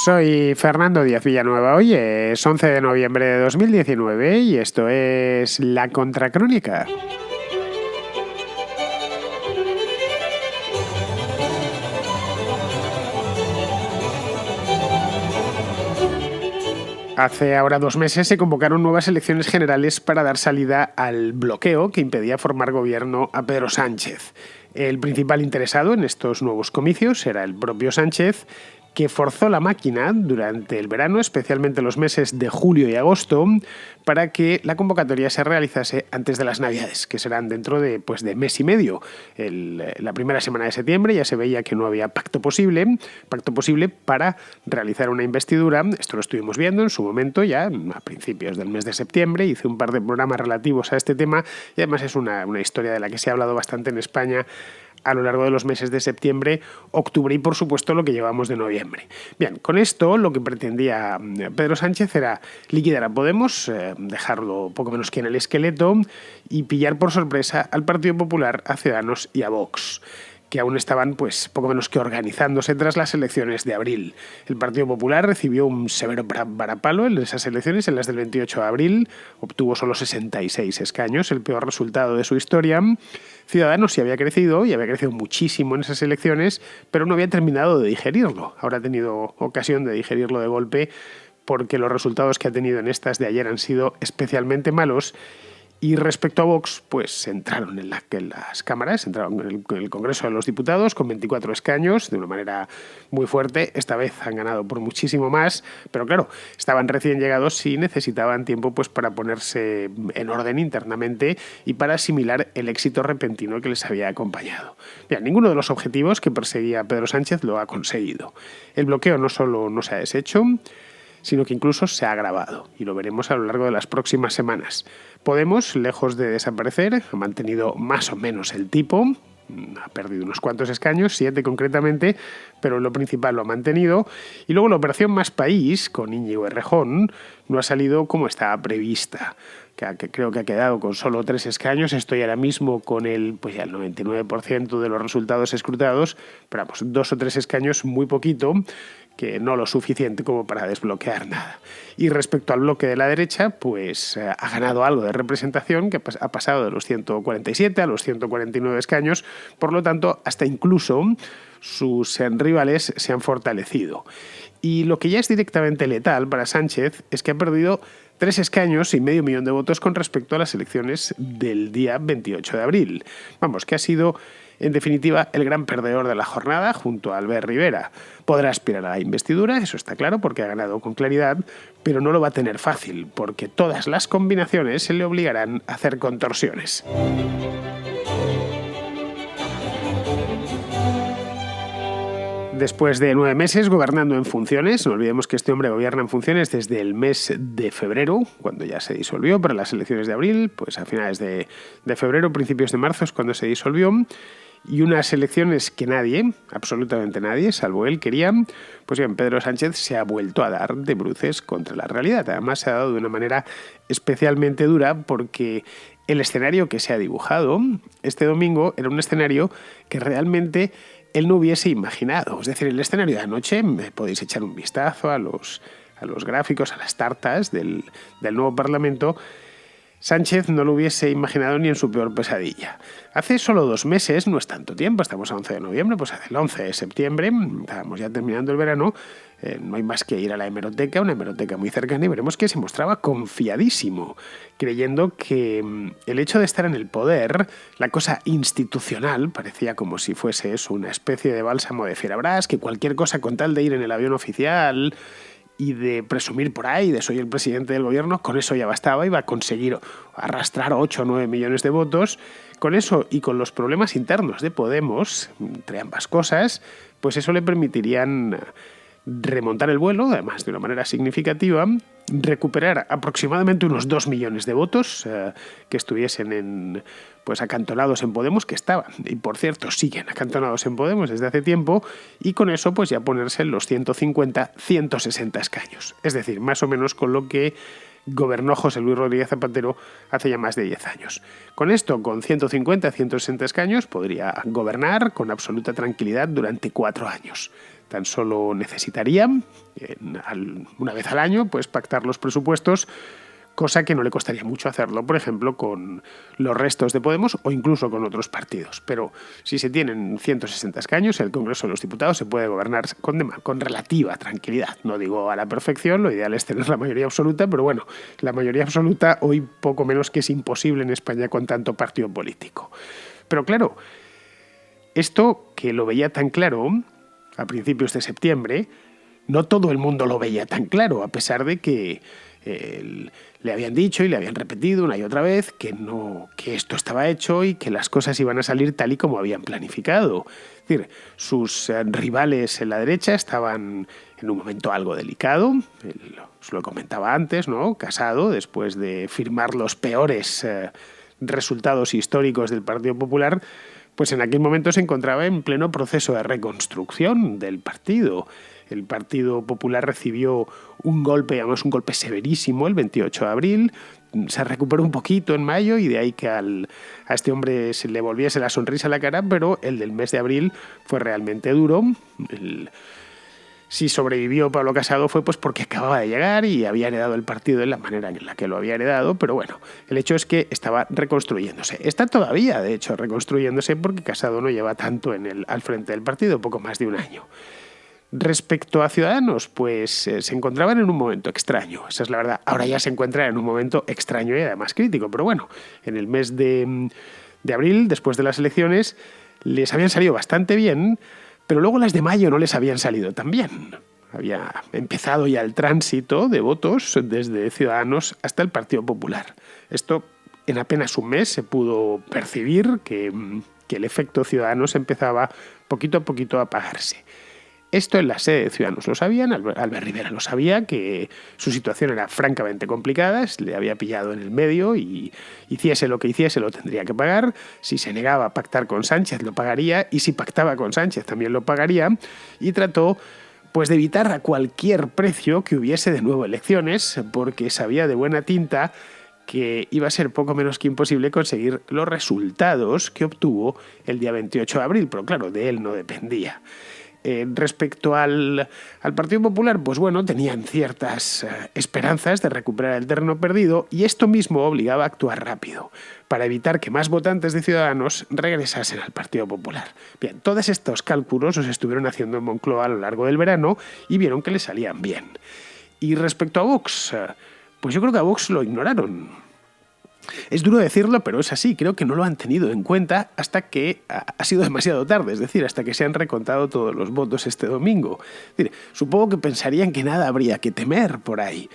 Soy Fernando Díaz Villanueva. Hoy es 11 de noviembre de 2019 y esto es La Contracrónica. Hace ahora 2 meses se convocaron nuevas elecciones generales para dar salida al bloqueo que impedía formar gobierno a Pedro Sánchez. El principal interesado en estos nuevos comicios era el propio Sánchez, que forzó la máquina durante el verano, especialmente los meses de julio y agosto, para que la convocatoria se realizase antes de las Navidades, que serán dentro de mes y medio. La primera semana de septiembre ya se veía que no había pacto posible para realizar una investidura. Esto lo estuvimos viendo en su momento, ya a principios del mes de septiembre. Hice un par de programas relativos a este tema y además es una historia de la que se ha hablado bastante en España a lo largo de los meses de septiembre, octubre y, por supuesto, lo que llevamos de noviembre. Bien, con esto lo que pretendía Pedro Sánchez era liquidar a Podemos, dejarlo poco menos que en el esqueleto y pillar por sorpresa al Partido Popular, a Ciudadanos y a Vox, que aún estaban poco menos que organizándose tras las elecciones de abril. El Partido Popular recibió un severo varapalo en esas elecciones, en las del 28 de abril, obtuvo solo 66 escaños, el peor resultado de su historia. Ciudadanos sí había crecido, y había crecido muchísimo en esas elecciones, pero no había terminado de digerirlo. Ahora ha tenido ocasión de digerirlo de golpe, porque los resultados que ha tenido en estas de ayer han sido especialmente malos. Y respecto a Vox, entraron en las cámaras, entraron en el Congreso de los Diputados con 24 escaños, de una manera muy fuerte. Esta vez han ganado por muchísimo más, pero claro, estaban recién llegados y necesitaban tiempo para ponerse en orden internamente y para asimilar el éxito repentino que les había acompañado. Bien, ninguno de los objetivos que perseguía Pedro Sánchez lo ha conseguido. El bloqueo no solo no se ha deshecho, sino que incluso se ha agravado, y lo veremos a lo largo de las próximas semanas. Podemos, lejos de desaparecer, ha mantenido más o menos el tipo, ha perdido unos cuantos escaños, 7 concretamente, pero lo principal lo ha mantenido. Y luego la operación Más País, con Íñigo Errejón, no ha salido como estaba prevista, que creo que ha quedado con solo 3 escaños. Estoy ahora mismo con el 99% de los resultados escrutados, pero 2 o 3 escaños, muy poquito, que no lo suficiente como para desbloquear nada. Y respecto al bloque de la derecha, ha ganado algo de representación, que ha pasado de los 147 a los 149 escaños, por lo tanto, hasta incluso sus rivales se han fortalecido. Y lo que ya es directamente letal para Sánchez es que ha perdido 3 escaños y medio millón de votos con respecto a las elecciones del día 28 de abril. Que ha sido, en definitiva, el gran perdedor de la jornada junto a Albert Rivera. Podrá aspirar a la investidura, eso está claro, porque ha ganado con claridad, pero no lo va a tener fácil, porque todas las combinaciones se le obligarán a hacer contorsiones. Después de 9 meses gobernando en funciones, no olvidemos que este hombre gobierna en funciones desde el mes de febrero, cuando ya se disolvió para las elecciones de abril, a finales de febrero, principios de marzo es cuando se disolvió, y unas elecciones que nadie, absolutamente nadie, salvo él, quería. Bien, Pedro Sánchez se ha vuelto a dar de bruces contra la realidad. Además, se ha dado de una manera especialmente dura, porque el escenario que se ha dibujado este domingo era un escenario que realmente él no hubiese imaginado. Es decir, el escenario de anoche, podéis echar un vistazo a los gráficos, a las tartas del nuevo Parlamento. Sánchez no lo hubiese imaginado ni en su peor pesadilla. Hace solo 2 meses, no es tanto tiempo, estamos a 11 de noviembre, hace el 11 de septiembre, estábamos ya terminando el verano, no hay más que ir a la hemeroteca, una hemeroteca muy cercana, y veremos que se mostraba confiadísimo, creyendo que el hecho de estar en el poder, la cosa institucional, parecía como si fuese eso, una especie de bálsamo de fierabrás, que cualquier cosa con tal de ir en el avión oficial y de presumir por ahí de soy el presidente del gobierno, con eso ya bastaba, iba a conseguir arrastrar 8 o 9 millones de votos. Con eso y con los problemas internos de Podemos, entre ambas cosas, eso le permitirían remontar el vuelo, además de una manera significativa, recuperar aproximadamente unos 2 millones de votos que estuviesen acantonados en Podemos, que estaban, y por cierto siguen acantonados en Podemos desde hace tiempo, y con eso ya ponerse en los 150, 160 escaños. Es decir, más o menos con lo que gobernó José Luis Rodríguez Zapatero hace ya más de 10 años. Con esto, con 150, 160 escaños, podría gobernar con absoluta tranquilidad durante 4 años. Tan solo necesitaría, una vez al año, pues pactar los presupuestos, cosa que no le costaría mucho hacerlo, por ejemplo, con los restos de Podemos o incluso con otros partidos. Pero si se tienen 160 escaños, el Congreso de los Diputados se puede gobernar con relativa tranquilidad. No digo a la perfección, lo ideal es tener la mayoría absoluta, pero bueno, la mayoría absoluta hoy poco menos que es imposible en España con tanto partido político. Pero claro, esto que lo veía tan claro a principios de septiembre, no todo el mundo lo veía tan claro, a pesar de que le habían dicho y le habían repetido una y otra vez que esto estaba hecho y que las cosas iban a salir tal y como habían planificado. Es decir, sus rivales en la derecha estaban en un momento algo delicado. Os lo comentaba antes, ¿no? Casado, después de firmar los peores resultados históricos del Partido Popular, pues en aquel momento se encontraba en pleno proceso de reconstrucción del partido. El Partido Popular recibió un golpe, además un golpe severísimo, el 28 de abril. Se recuperó un poquito en mayo y de ahí que a este hombre se le volviese la sonrisa a la cara, pero el del mes de abril fue realmente duro. Si sobrevivió Pablo Casado fue pues porque acababa de llegar y había heredado el partido de la manera en la que lo había heredado, pero bueno, el hecho es que estaba reconstruyéndose. Está todavía, de hecho, reconstruyéndose porque Casado no lleva tanto al frente del partido, poco más de un año. Respecto a Ciudadanos, pues se encontraban en un momento extraño, esa es la verdad. Ahora ya se encuentra en un momento extraño y además crítico, pero bueno, en el mes de abril, después de las elecciones, les habían salido bastante bien, pero luego las de mayo no les habían salido tan bien. Había empezado ya el tránsito de votos desde Ciudadanos hasta el Partido Popular. Esto en apenas un mes se pudo percibir que el efecto Ciudadanos empezaba poquito a poquito a apagarse. Esto en la sede de Ciudadanos lo sabían, Albert Rivera lo sabía, que su situación era francamente complicada, le había pillado en el medio y hiciese lo que hiciese lo tendría que pagar. Si se negaba a pactar con Sánchez lo pagaría y si pactaba con Sánchez también lo pagaría, y trató pues de evitar a cualquier precio que hubiese de nuevo elecciones, porque sabía de buena tinta que iba a ser poco menos que imposible conseguir los resultados que obtuvo el día 28 de abril, pero claro, de él no dependía. Respecto al Partido Popular, pues bueno, tenían ciertas esperanzas de recuperar el terreno perdido y esto mismo obligaba a actuar rápido para evitar que más votantes de Ciudadanos regresasen al Partido Popular. Bien, todos estos cálculos los estuvieron haciendo en Moncloa a lo largo del verano y vieron que les salían bien. Y respecto a Vox, pues yo creo que a Vox lo ignoraron. Es duro decirlo, pero es así. Creo que no lo han tenido en cuenta hasta que ha sido demasiado tarde, es decir, hasta que se han recontado todos los votos este domingo. Es decir, supongo que pensarían que nada habría que temer por ahí,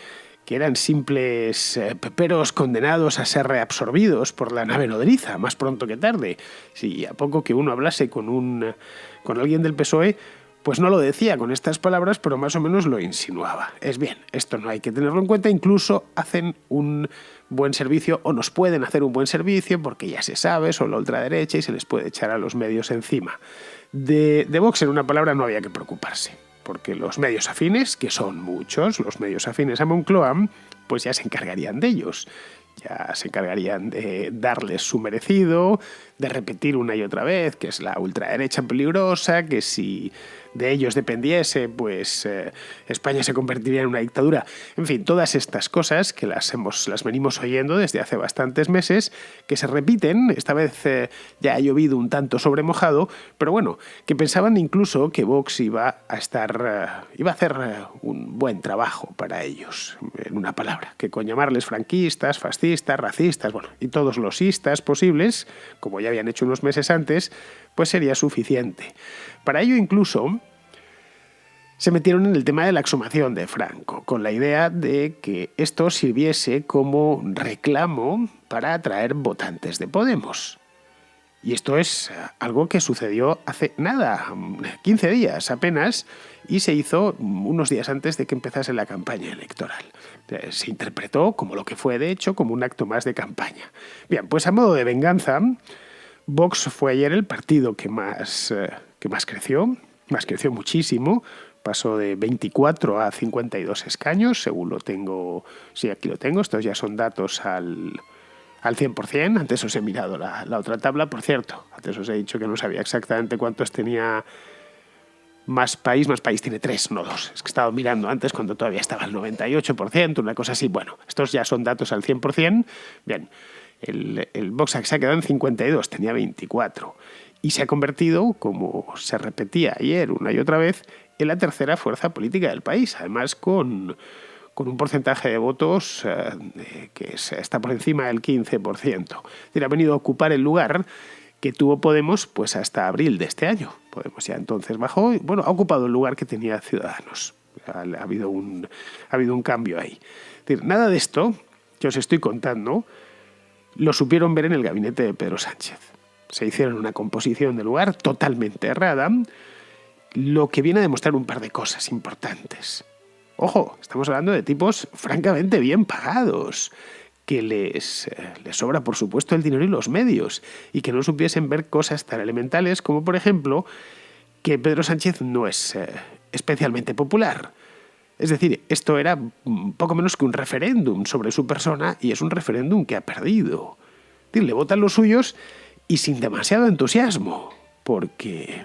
que eran simples peperos condenados a ser reabsorbidos por la nave nodriza, más pronto que tarde. Si a poco que uno hablase con alguien del PSOE, pues no lo decía con estas palabras, pero más o menos lo insinuaba. Es bien, esto no hay que tenerlo en cuenta, incluso hacen un buen servicio o nos pueden hacer un buen servicio porque ya se sabe, son la ultraderecha y se les puede echar a los medios encima. De Vox, en una palabra, no había que preocuparse, porque los medios afines, que son muchos, los medios afines a Moncloa, pues ya se encargarían de ellos. Ya se encargarían de darles su merecido, de repetir una y otra vez que es la ultraderecha peligrosa, que si de ellos dependiese, pues España se convertiría en una dictadura. En fin, todas estas cosas que las venimos oyendo desde hace bastantes meses, que se repiten, esta vez ya ha llovido un tanto sobre mojado, pero bueno, que pensaban incluso que Vox iba a hacer un buen trabajo para ellos, en una palabra, que con llamarles franquistas, fascistas, racistas, bueno, y todos los istas posibles, como ya habían hecho unos meses antes, pues sería suficiente. Para ello incluso se metieron en el tema de la exhumación de Franco, con la idea de que esto sirviese como reclamo para atraer votantes de Podemos. Y esto es algo que sucedió hace nada, 15 días apenas, y se hizo unos días antes de que empezase la campaña electoral. Se interpretó como lo que fue, de hecho, como un acto más de campaña. Bien, pues a modo de venganza, Vox fue ayer el partido que más creció muchísimo, pasó de 24 a 52 escaños, según lo tengo. Sí, aquí lo tengo. Estos ya son datos al 100%. Antes os he mirado la otra tabla, por cierto. Antes os he dicho que no sabía exactamente cuántos tenía Más País tiene 3, no 2. Es que he estado mirando antes cuando todavía estaba al 98%, una cosa así. Bueno, estos ya son datos al 100%. Bien, el Vox se ha quedado en 52, tenía 24. Y se ha convertido, como se repetía ayer una y otra vez, en la tercera fuerza política del país. Además, con un porcentaje de votos que está por encima del 15%. Es decir, ha venido a ocupar el lugar que tuvo Podemos pues hasta abril de este año. Podemos ya entonces bajó y ha ocupado el lugar que tenía Ciudadanos. Ha habido un cambio ahí. Es decir, nada de esto que os estoy contando lo supieron ver en el gabinete de Pedro Sánchez. Se hicieron una composición de lugar totalmente errada, lo que viene a demostrar un par de cosas importantes. Ojo, estamos hablando de tipos francamente bien pagados, que les sobra, por supuesto, el dinero y los medios, y que no supiesen ver cosas tan elementales como, por ejemplo, que Pedro Sánchez no es especialmente popular. Es decir, esto era poco menos que un referéndum sobre su persona, y es un referéndum que ha perdido. Es decir, le votan los suyos y sin demasiado entusiasmo. Porque,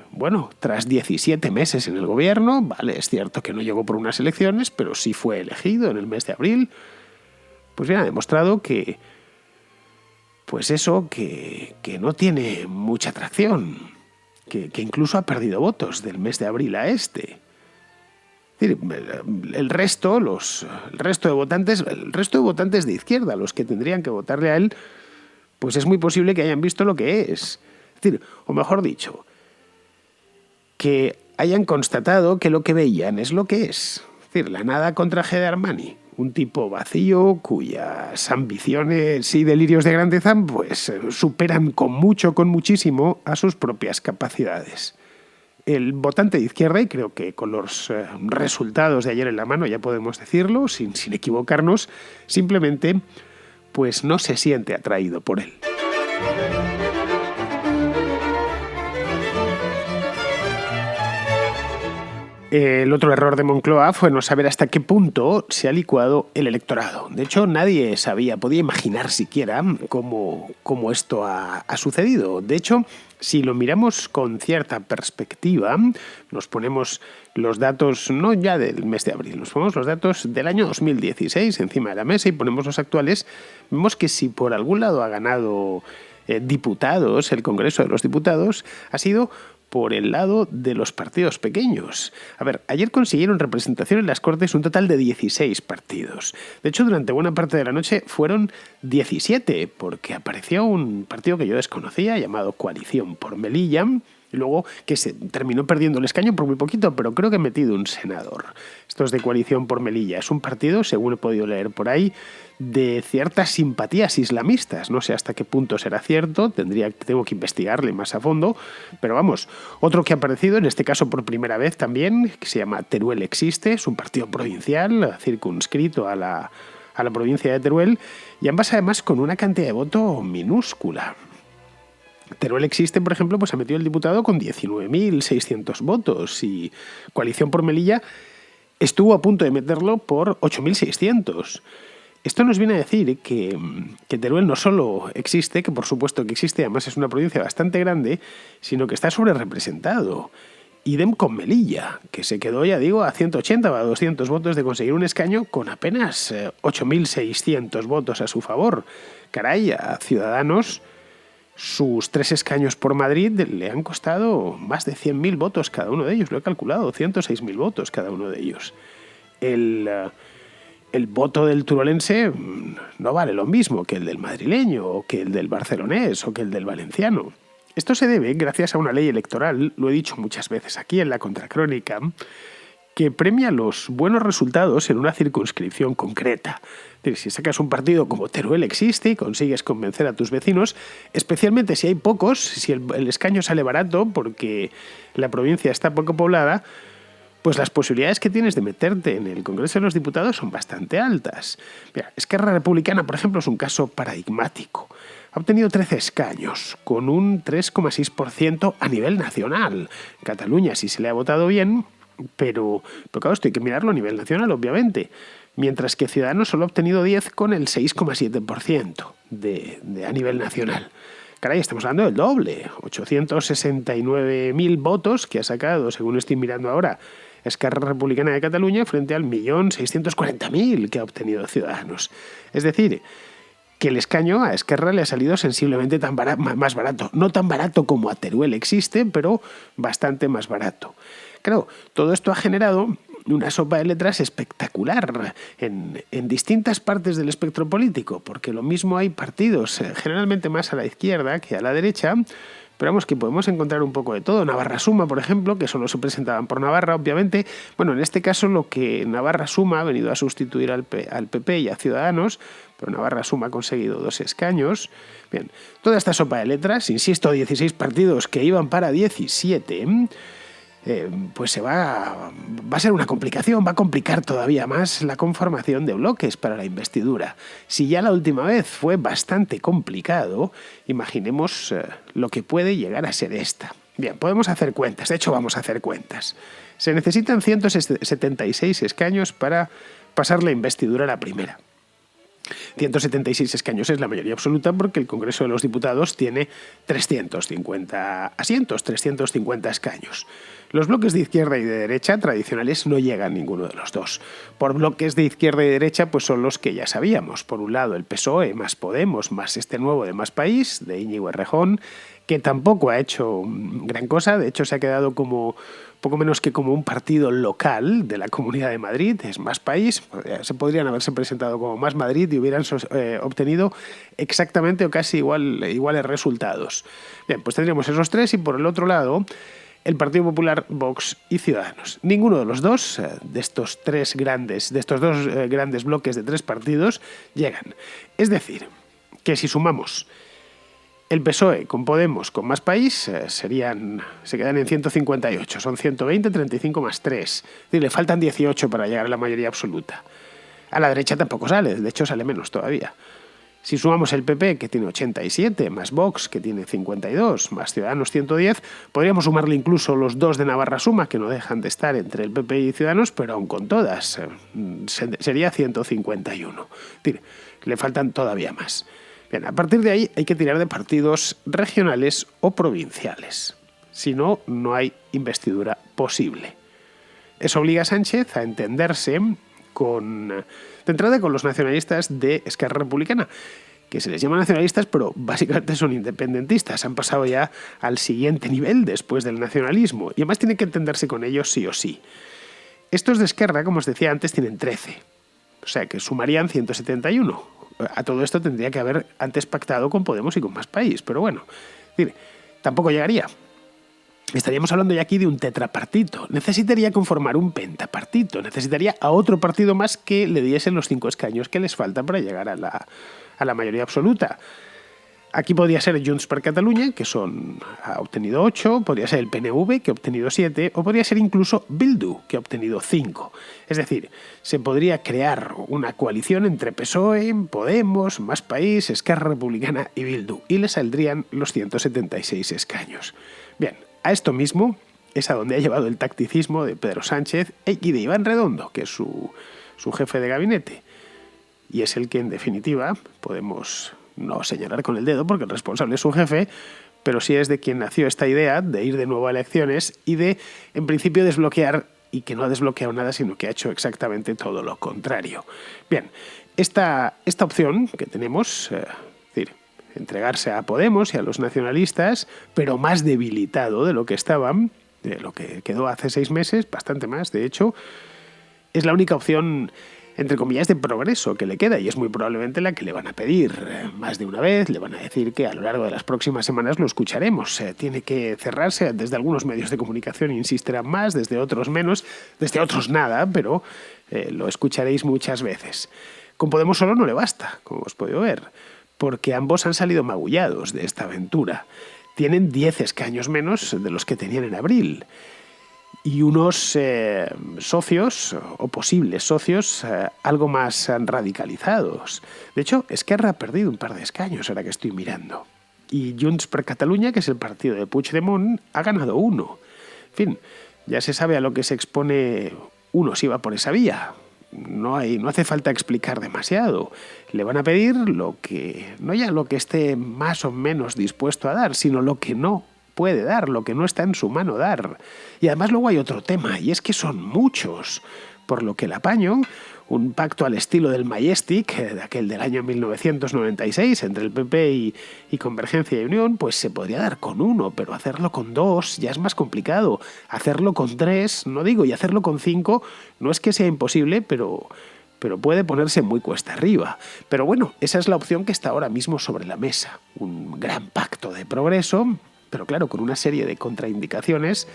tras 17 meses en el gobierno, vale, es cierto que no llegó por unas elecciones, pero sí fue elegido en el mes de abril, pues bien, ha demostrado que no tiene mucha atracción, que incluso ha perdido votos del mes de abril a este. Es decir, el resto de votantes de izquierda, los que tendrían que votarle a él, pues es muy posible que hayan visto lo que es. Es decir, o mejor dicho, que hayan constatado que lo que veían es lo que es. Es decir, la nada con traje de Armani. Un tipo vacío cuyas ambiciones y delirios de grandeza pues superan con muchísimo a sus propias capacidades. El votante de izquierda, y creo que con los resultados de ayer en la mano ya podemos decirlo, sin equivocarnos, simplemente pues no se siente atraído por él. El otro error de Moncloa fue no saber hasta qué punto se ha licuado el electorado. De hecho, nadie podía imaginar siquiera cómo esto ha sucedido. De hecho, si lo miramos con cierta perspectiva, nos ponemos los datos, no ya del mes de abril, nos ponemos los datos del año 2016 encima de la mesa y ponemos los actuales, vemos que si por algún lado ha ganado diputados, el Congreso de los Diputados, ha sido por el lado de los partidos pequeños. A ver, ayer consiguieron representación en las Cortes un total de 16 partidos. De hecho, durante buena parte de la noche fueron 17, porque apareció un partido que yo desconocía, llamado Coalición por Melilla, y luego que se terminó perdiendo el escaño por muy poquito, pero creo que ha metido un senador. Esto es de Coalición por Melilla. Es un partido, según he podido leer por ahí, de ciertas simpatías islamistas. No sé hasta qué punto será cierto, tengo que investigarle más a fondo, pero vamos, otro que ha aparecido, en este caso por primera vez también, que se llama Teruel Existe, es un partido provincial circunscrito a la provincia de Teruel, y ambas además con una cantidad de voto minúscula. Teruel Existe, por ejemplo, pues ha metido el diputado con 19.600 votos y Coalición por Melilla estuvo a punto de meterlo por 8.600. Esto nos viene a decir que Teruel no solo existe, que por supuesto que existe, además es una provincia bastante grande, sino que está sobrerepresentado. Idem con Melilla, que se quedó, ya digo, a 180 o a 200 votos de conseguir un escaño con apenas 8.600 votos a su favor. Caray, a Ciudadanos sus 3 escaños por Madrid le han costado más de 100.000 votos cada uno de ellos, lo he calculado, 106.000 votos cada uno de ellos. El voto del turolense no vale lo mismo que el del madrileño, o que el del barcelonés, o que el del valenciano. Esto se debe gracias a una ley electoral, lo he dicho muchas veces aquí en la Contracrónica, que premia los buenos resultados en una circunscripción concreta. Es decir, si sacas un partido como Teruel Existe y consigues convencer a tus vecinos, especialmente si hay pocos, si el escaño sale barato porque la provincia está poco poblada, pues las posibilidades que tienes de meterte en el Congreso de los Diputados son bastante altas. Mira, Esquerra Republicana, por ejemplo, es un caso paradigmático. Ha obtenido 13 escaños, con un 3,6% a nivel nacional. Cataluña, si se le ha votado bien, Pero claro, esto hay que mirarlo a nivel nacional, obviamente. Mientras que Ciudadanos solo ha obtenido 10 con el 6,7% a nivel nacional. Caray, estamos hablando del doble. 869.000 votos que ha sacado, según estoy mirando ahora, Esquerra Republicana de Cataluña frente al 1.640.000 que ha obtenido Ciudadanos. Es decir, que el escaño a Esquerra le ha salido sensiblemente más barato. No tan barato como a Teruel existe, pero bastante más barato. Claro, todo esto ha generado una sopa de letras espectacular en distintas partes del espectro político, porque lo mismo hay partidos generalmente más a la izquierda que a la derecha, pero vamos, que podemos encontrar un poco de todo. Navarra Suma, por ejemplo, que solo se presentaban por Navarra, obviamente. Bueno, en este caso lo que Navarra Suma ha venido a sustituir al PP y a Ciudadanos, pero Navarra Suma ha conseguido 2 escaños. Bien, toda esta sopa de letras, insisto, 16 partidos que iban para 17, pues va a ser una complicación, va a complicar todavía más la conformación de bloques para la investidura. Si ya la última vez fue bastante complicado, imaginemos lo que puede llegar a ser esta. Bien, podemos hacer cuentas, de hecho vamos a hacer cuentas. Se necesitan 176 escaños para pasar la investidura a la primera. 176 escaños es la mayoría absoluta porque el Congreso de los Diputados tiene 350 asientos, 350 escaños. Los bloques de izquierda y de derecha tradicionales no llegan ninguno de los dos. Por bloques de izquierda y derecha pues son los que ya sabíamos. Por un lado el PSOE más Podemos más este nuevo de Más País, de Íñigo Errejón, que tampoco ha hecho gran cosa. De hecho se ha quedado como poco menos que como un partido local de la Comunidad de Madrid, es Más País. Se podrían haberse presentado como Más Madrid y hubieran obtenido exactamente o casi iguales resultados. Bien, pues tendríamos esos tres y por el otro lado el Partido Popular, Vox y Ciudadanos. Ninguno de los dos, de estos dos grandes bloques de 3 partidos, llegan. Es decir, que si sumamos el PSOE con Podemos con Más País se quedan en 158, son 120, 35 más 3. Es decir, le faltan 18 para llegar a la mayoría absoluta. A la derecha tampoco sale, de hecho sale menos todavía. Si sumamos el PP, que tiene 87, más Vox, que tiene 52, más Ciudadanos 110, podríamos sumarle incluso los 2 de Navarra Suma, que no dejan de estar entre el PP y Ciudadanos, pero aún con todas sería 151. Es decir, le faltan todavía más. Bien, a partir de ahí hay que tirar de partidos regionales o provinciales. Si no, no hay investidura posible. Eso obliga a Sánchez a entenderse de entrada con los nacionalistas de Esquerra Republicana, que se les llama nacionalistas, pero básicamente son independentistas. Han pasado ya al siguiente nivel después del nacionalismo y además tiene que entenderse con ellos sí o sí. Estos de Esquerra, como os decía antes, tienen 13, o sea que sumarían 171. A todo esto tendría que haber antes pactado con Podemos y con Más País, pero bueno, es decir, tampoco llegaría. Estaríamos hablando ya aquí de un tetrapartito. Necesitaría conformar un pentapartito. Necesitaría a otro partido más que le diesen los 5 escaños que les faltan para llegar a la mayoría absoluta. Aquí podría ser Junts per Catalunya, que ha obtenido 8, podría ser el PNV, que ha obtenido 7, o podría ser incluso Bildu, que ha obtenido 5. Es decir, se podría crear una coalición entre PSOE, Podemos, Más País, Esquerra Republicana y Bildu, y le saldrían los 176 escaños. Bien, a esto mismo es a donde ha llevado el tacticismo de Pedro Sánchez y de Iván Redondo, que es su jefe de gabinete, y es el que, en definitiva, podemos no señalar con el dedo porque el responsable es su jefe, pero sí es de quien nació esta idea de ir de nuevo a elecciones y de, en principio, desbloquear, y que no ha desbloqueado nada, sino que ha hecho exactamente todo lo contrario. Bien, esta opción que tenemos, es decir, entregarse a Podemos y a los nacionalistas, pero más debilitado de lo que estaban, de lo que quedó hace 6 meses, bastante más, de hecho, es la única opción, entre comillas, de progreso que le queda y es muy probablemente la que le van a pedir más de una vez. Le van a decir que a lo largo de las próximas semanas lo escucharemos. Tiene que cerrarse. Desde algunos medios de comunicación insistirán más, desde otros menos, desde otros nada, pero lo escucharéis muchas veces. Con Podemos solo no le basta, como os podido ver, porque ambos han salido magullados de esta aventura. Tienen 10 escaños menos de los que tenían en abril. Y unos socios, o posibles socios, algo más radicalizados. De hecho, Esquerra ha perdido un par de escaños, ahora que estoy mirando. Y Junts per Catalunya, que es el partido de Puigdemont, ha ganado 1. En fin, Ya se sabe a lo que se expone uno si va por esa vía. No hace falta explicar demasiado. Le van a pedir no ya lo que esté más o menos dispuesto a dar, sino lo que no puede dar, lo que no está en su mano dar. Y además luego hay otro tema, y es que son muchos. Por lo que el apaño, un pacto al estilo del Majestic, de aquel del año 1996, entre el PP y Convergencia y Unión, pues se podría dar con uno, pero hacerlo con dos ya es más complicado. Hacerlo con tres, no digo, y hacerlo con cinco, no es que sea imposible, pero puede ponerse muy cuesta arriba. Pero bueno, esa es la opción que está ahora mismo sobre la mesa. Un gran pacto de progreso, pero claro, con una serie de contraindicaciones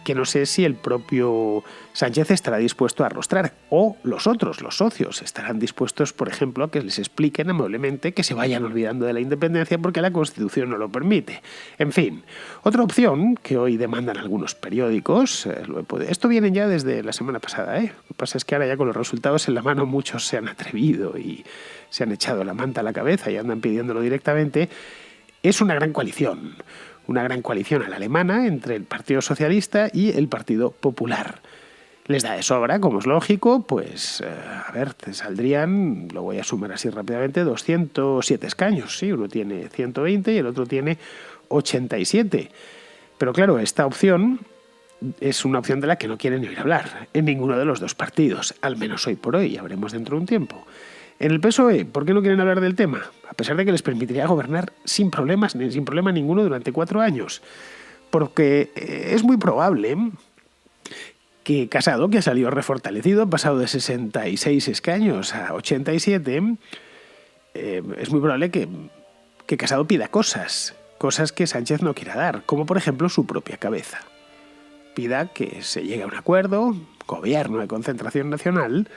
que no sé si el propio Sánchez estará dispuesto a arrostrar, o los otros, los socios, estarán dispuestos, por ejemplo, a que les expliquen amablemente que se vayan olvidando de la independencia porque la Constitución no lo permite. En fin, otra opción que hoy demandan algunos periódicos, esto viene ya desde la semana pasada, Lo que pasa es que ahora ya con los resultados en la mano muchos se han atrevido y se han echado la manta a la cabeza y andan pidiéndolo directamente, es una gran coalición. Una gran coalición a la alemana entre el Partido Socialista y el Partido Popular. Les da de sobra, como es lógico, pues, te saldrían, lo voy a sumar así rápidamente, 207 escaños. Sí, uno tiene 120 y el otro tiene 87. Pero claro, esta opción es una opción de la que no quieren ni oír hablar en ninguno de los dos partidos, al menos hoy por hoy, ya veremos dentro de un tiempo. En el PSOE, ¿por qué no quieren hablar del tema? A pesar de que les permitiría gobernar sin problemas, sin problema ninguno durante 4 años. Porque es muy probable que Casado, que ha salido refortalecido, ha pasado de 66 escaños a 87, es muy probable que Casado pida cosas que Sánchez no quiera dar, como por ejemplo su propia cabeza. Pida que se llegue a un acuerdo, gobierno de concentración nacional,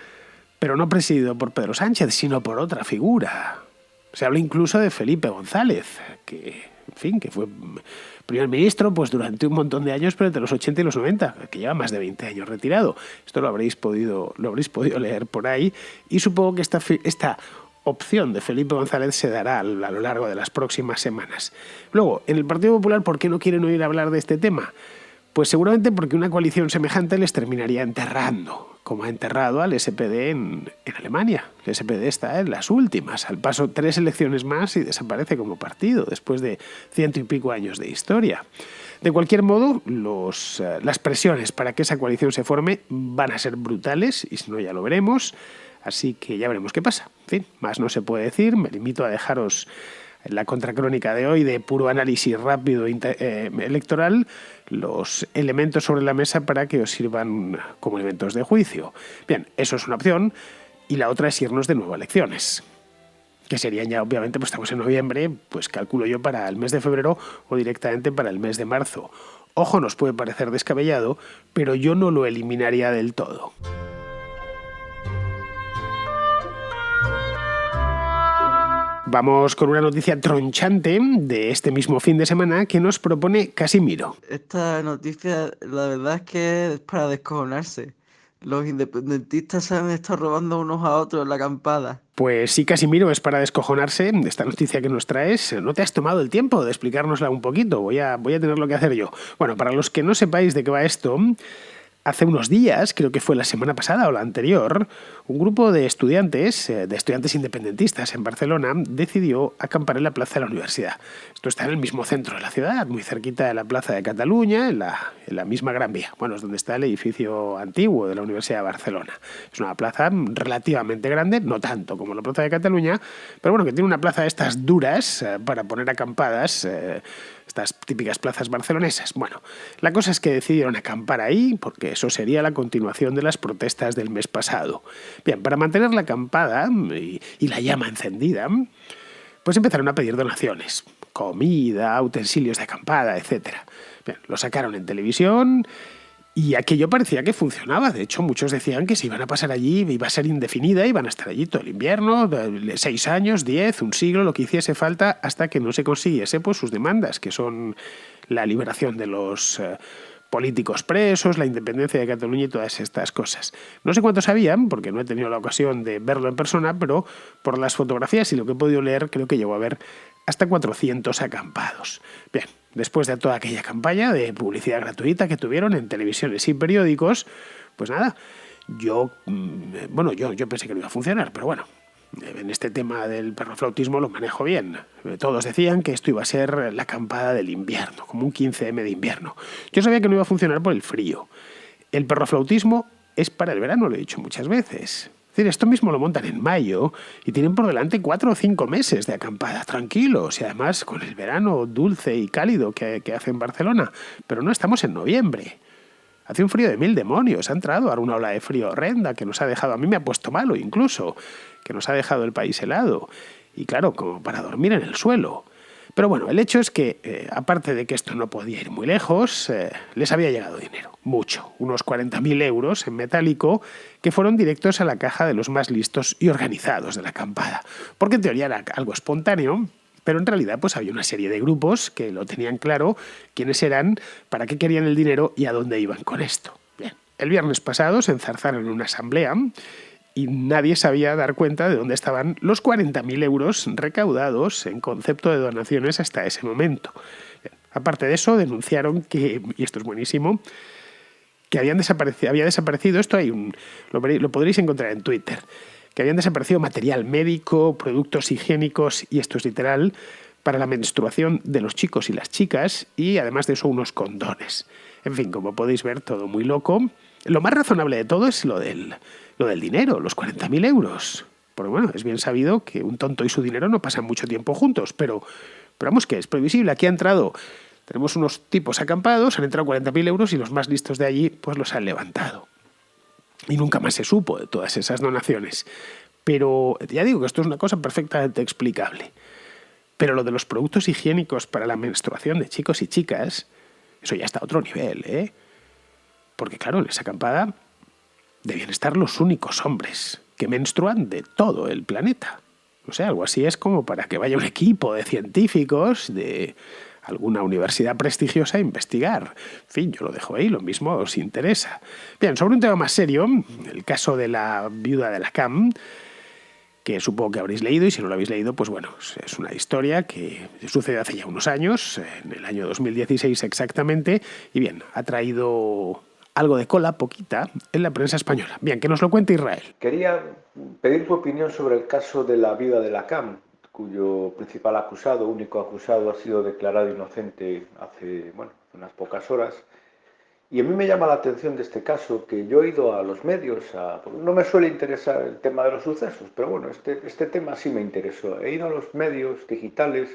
pero no presidido por Pedro Sánchez, sino por otra figura. Se habla incluso de Felipe González, que fue primer ministro pues, durante un montón de años, pero entre los 80 y los 90, que lleva más de 20 años retirado. Esto lo habréis podido leer por ahí, y supongo que esta opción de Felipe González se dará a lo largo de las próximas semanas. Luego, en el Partido Popular, ¿por qué no quieren oír hablar de este tema? Pues seguramente porque una coalición semejante les terminaría enterrando, como ha enterrado al SPD en Alemania. El SPD está en las últimas, al paso 3 elecciones más y desaparece como partido después de 100 y pico años de historia. De cualquier modo, las presiones para que esa coalición se forme van a ser brutales, y si no ya lo veremos, así que ya veremos qué pasa. En fin, más no se puede decir, me limito a dejaros en la contracrónica de hoy de puro análisis rápido electoral, los elementos sobre la mesa para que os sirvan como elementos de juicio. Bien, eso es una opción, y la otra es irnos de nuevo a elecciones, que serían ya, obviamente, pues estamos en noviembre, pues calculo yo para el mes de febrero o directamente para el mes de marzo. Ojo, nos puede parecer descabellado, pero yo no lo eliminaría del todo. Vamos con una noticia tronchante de este mismo fin de semana que nos propone Casimiro. Esta noticia, la verdad es que es para descojonarse. Los independentistas se han estado robando unos a otros la acampada. Pues sí, Casimiro, es para descojonarse de esta noticia que nos traes. No te has tomado el tiempo de explicárnosla un poquito. Voy a tener lo que hacer yo. Bueno, para los que no sepáis de qué va esto, hace unos días, creo que fue la semana pasada o la anterior, un grupo de estudiantes independentistas en Barcelona decidió acampar en la plaza de la universidad. Esto está en el mismo centro de la ciudad, muy cerquita de la Plaza de Cataluña, en la misma Gran Vía. Bueno, es donde está el edificio antiguo de la Universidad de Barcelona. Es una plaza relativamente grande, no tanto como la Plaza de Cataluña, pero bueno, que tiene una plaza de estas duras para poner acampadas, estas típicas plazas barcelonesas. Bueno, la cosa es que decidieron acampar ahí porque eso sería la continuación de las protestas del mes pasado. Bien, para mantener la acampada y la llama encendida, pues empezaron a pedir donaciones, comida, utensilios de acampada, etc. Bien, lo sacaron en televisión y aquello parecía que funcionaba. De hecho, muchos decían que se iban a pasar allí, iba a ser indefinida, iban a estar allí todo el invierno, 6 años, 10, un siglo, lo que hiciese falta, hasta que no se consiguiese pues, sus demandas, que son la liberación de los políticos presos, la independencia de Cataluña y todas estas cosas. No sé cuántos habían, porque no he tenido la ocasión de verlo en persona, pero por las fotografías y lo que he podido leer, creo que llegó a haber hasta 400 acampados. Bien, después de toda aquella campaña de publicidad gratuita que tuvieron en televisiones y periódicos, pues nada, yo pensé que no iba a funcionar, pero bueno, en este tema del perroflautismo lo manejo bien. Todos decían que esto iba a ser la acampada del invierno, como un 15M de invierno. Yo sabía que no iba a funcionar por el frío. El perroflautismo es para el verano, lo he dicho muchas veces. Es decir, esto mismo lo montan en mayo y tienen por delante 4 o 5 meses de acampada, tranquilos, y además con el verano dulce y cálido que hace en Barcelona. Pero no estamos en noviembre. Hace un frío de mil demonios, ha entrado ahora una ola de frío horrenda que nos ha dejado, a mí me ha puesto malo incluso, que nos ha dejado el país helado. Y claro, como para dormir en el suelo. Pero bueno, el hecho es que, aparte de que esto no podía ir muy lejos, les había llegado dinero, mucho, unos 40.000 euros en metálico, que fueron directos a la caja de los más listos y organizados de la acampada. Porque en teoría era algo espontáneo, pero en realidad pues había una serie de grupos que lo tenían claro, quiénes eran, para qué querían el dinero y a dónde iban con esto. Bien, el viernes pasado se enzarzaron en una asamblea y nadie sabía dar cuenta de dónde estaban los 40.000 euros recaudados en concepto de donaciones hasta ese momento. Bien, aparte de eso, denunciaron que, y esto es buenísimo, que había desaparecido, esto lo podréis encontrar en Twitter, que habían desaparecido material médico, productos higiénicos, y esto es literal, para la menstruación de los chicos y las chicas, y además de eso unos condones. En fin, como podéis ver, todo muy loco. Lo más razonable de todo es lo del dinero, los 40.000 euros. Porque bueno, es bien sabido que un tonto y su dinero no pasan mucho tiempo juntos, pero vamos, que es previsible. Aquí ha entrado, tenemos unos tipos acampados, han entrado 40.000 euros y los más listos de allí pues los han levantado. Y nunca más se supo de todas esas donaciones. Pero ya digo que esto es una cosa perfectamente explicable. Pero lo de los productos higiénicos para la menstruación de chicos y chicas, eso ya está a otro nivel, ¿eh? Porque claro, en esa acampada debían estar los únicos hombres que menstruan de todo el planeta. O sea, algo así es como para que vaya un equipo de científicos de alguna universidad prestigiosa a investigar. En fin, yo lo dejo ahí, lo mismo os interesa. Bien, sobre un tema más serio, el caso de la viuda de la CAM, que supongo que habréis leído, y si no lo habéis leído, pues bueno, es una historia que sucedió hace ya unos años, en el año 2016 exactamente, y bien, ha traído algo de cola, poquita, en la prensa española. Bien, que nos lo cuente Israel. Quería pedir tu opinión sobre el caso de la viuda de la CAM, cuyo principal acusado, único acusado, ha sido declarado inocente hace unas pocas horas. Y a mí me llama la atención de este caso que yo he ido a los medios, no me suele interesar el tema de los sucesos, pero bueno, este tema sí me interesó. He ido a los medios digitales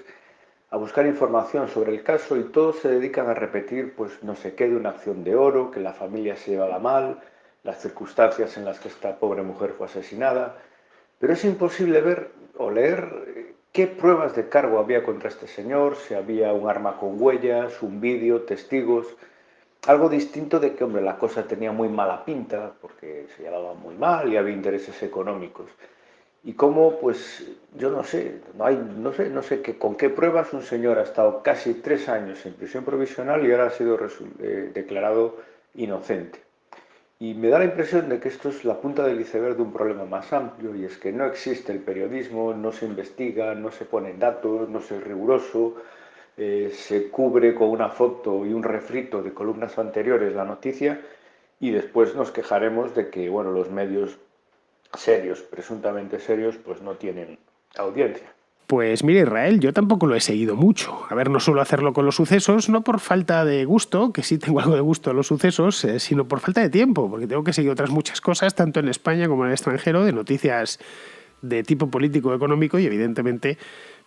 a buscar información sobre el caso y todos se dedican a repetir, pues no sé qué, de una acción de oro, que la familia se llevaba mal, las circunstancias en las que esta pobre mujer fue asesinada, pero es imposible ver o leer qué pruebas de cargo había contra este señor, si había un arma con huellas, un vídeo, testigos. Algo distinto de que, hombre, la cosa tenía muy mala pinta, porque se llevaba muy mal y había intereses económicos. Y cómo, pues, yo no sé, no sé con qué pruebas un señor ha estado casi 3 años en prisión provisional y ahora ha sido declarado inocente. Y me da la impresión de que esto es la punta del iceberg de un problema más amplio, y es que no existe el periodismo, no se investiga, no se ponen datos, no se es riguroso, se cubre con una foto y un refrito de columnas anteriores la noticia y después nos quejaremos de que los medios serios, presuntamente serios, pues no tienen audiencia. Pues mira, Israel, yo tampoco lo he seguido mucho. A ver, no suelo hacerlo con los sucesos, no por falta de gusto, que sí tengo algo de gusto en los sucesos, sino por falta de tiempo, porque tengo que seguir otras muchas cosas, tanto en España como en el extranjero, de noticias de tipo político económico, y evidentemente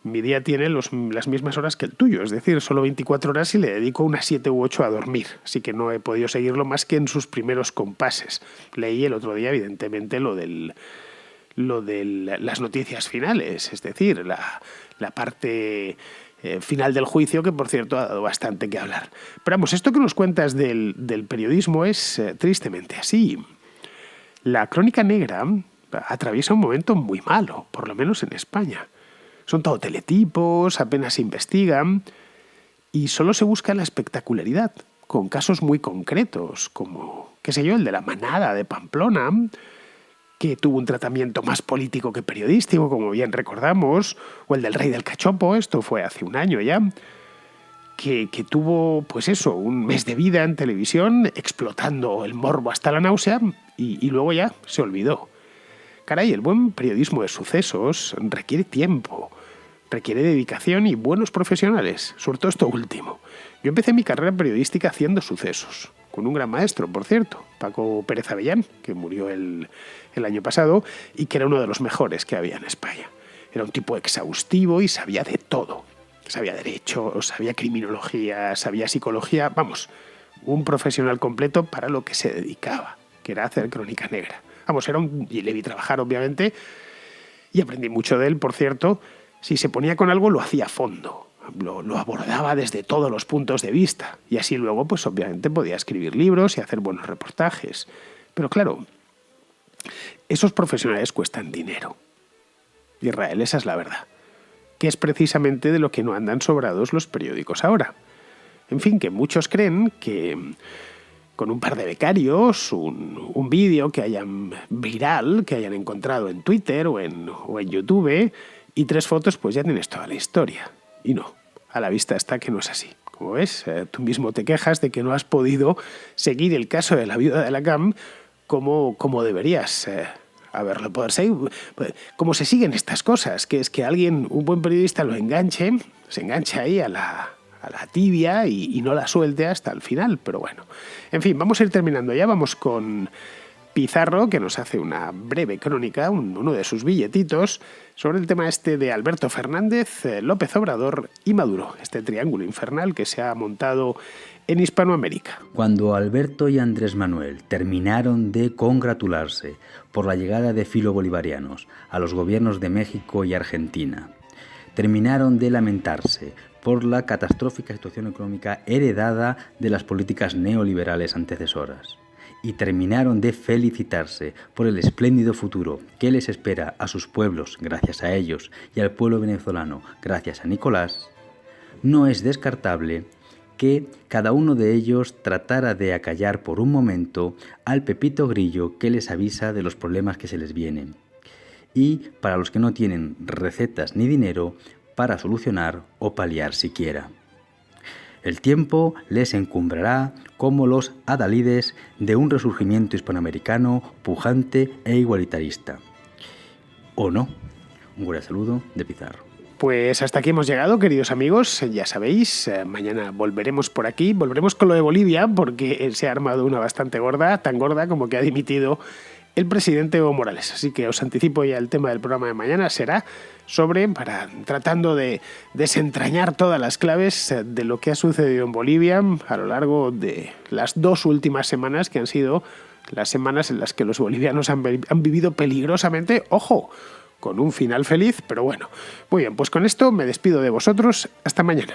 mi día tiene las mismas horas que el tuyo, es decir, solo 24 horas y le dedico unas 7 u 8 a dormir, así que no he podido seguirlo más que en sus primeros compases. Leí el otro día, evidentemente, lo de las noticias finales, es decir, la parte final del juicio, que por cierto ha dado bastante que hablar. Pero vamos, esto que nos cuentas del periodismo es tristemente así. La crónica negra atraviesa un momento muy malo, por lo menos en España. Son todo teletipos, apenas se investigan y solo se busca la espectacularidad, con casos muy concretos, como, qué sé yo, el de la manada de Pamplona, que tuvo un tratamiento más político que periodístico, como bien recordamos, o el del rey del cachopo, esto fue hace un año ya, que tuvo, pues eso, un mes de vida en televisión, explotando el morbo hasta la náusea, y luego ya se olvidó. Caray, el buen periodismo de sucesos requiere tiempo, requiere dedicación y buenos profesionales, sobre todo esto último. Yo empecé mi carrera periodística haciendo sucesos, con un gran maestro, por cierto, Paco Pérez Avellán, que murió el año pasado y que era uno de los mejores que había en España. Era un tipo exhaustivo y sabía de todo. Sabía derecho, sabía criminología, sabía psicología, vamos, un profesional completo para lo que se dedicaba, que era hacer crónica negra. Vamos, y le vi trabajar, obviamente, y aprendí mucho de él, por cierto. Si se ponía con algo, lo hacía a fondo, lo abordaba desde todos los puntos de vista, y así luego, pues obviamente podía escribir libros y hacer buenos reportajes. Pero claro, esos profesionales cuestan dinero. Israel, esa es la verdad, que es precisamente de lo que no andan sobrados los periódicos ahora. En fin, que muchos creen que con un par de becarios, un vídeo que hayan viral, que hayan encontrado en Twitter o en YouTube, y 3 fotos, pues ya tienes toda la historia. Y no, a la vista está que no es así. Como ves, tú mismo te quejas de que no has podido seguir el caso de la viuda de la CAM como deberías haberlo poder seguir. Como se siguen estas cosas, que es que alguien, un buen periodista, se enganche ahí a la tibia y no la suelte hasta el final. Pero bueno, en fin, vamos a ir terminando ya. Vamos con Pizarro, que nos hace una breve crónica, uno de sus billetitos, sobre el tema este de Alberto Fernández, López Obrador y Maduro, este triángulo infernal que se ha montado en Hispanoamérica. Cuando Alberto y Andrés Manuel terminaron de congratularse por la llegada de filobolivarianos a los gobiernos de México y Argentina, terminaron de lamentarse por la catastrófica situación económica heredada de las políticas neoliberales antecesoras, y terminaron de felicitarse por el espléndido futuro que les espera a sus pueblos gracias a ellos y al pueblo venezolano gracias a Nicolás, no es descartable que cada uno de ellos tratara de acallar por un momento al Pepito Grillo que les avisa de los problemas que se les vienen, y para los que no tienen recetas ni dinero para solucionar o paliar siquiera. El tiempo les encumbrará como los adalides de un resurgimiento hispanoamericano pujante e igualitarista. ¿O no? Un gran saludo de Pizarro. Pues hasta aquí hemos llegado, queridos amigos. Ya sabéis, mañana volveremos por aquí. Volveremos con lo de Bolivia, porque se ha armado una bastante gorda, tan gorda como que ha dimitido el presidente Evo Morales. Así que os anticipo ya el tema del programa de mañana. Será tratando de desentrañar todas las claves de lo que ha sucedido en Bolivia a lo largo de las 2 últimas semanas, que han sido las semanas en las que los bolivianos han vivido peligrosamente, ojo, con un final feliz, pero bueno. Muy bien, pues con esto me despido de vosotros. Hasta mañana.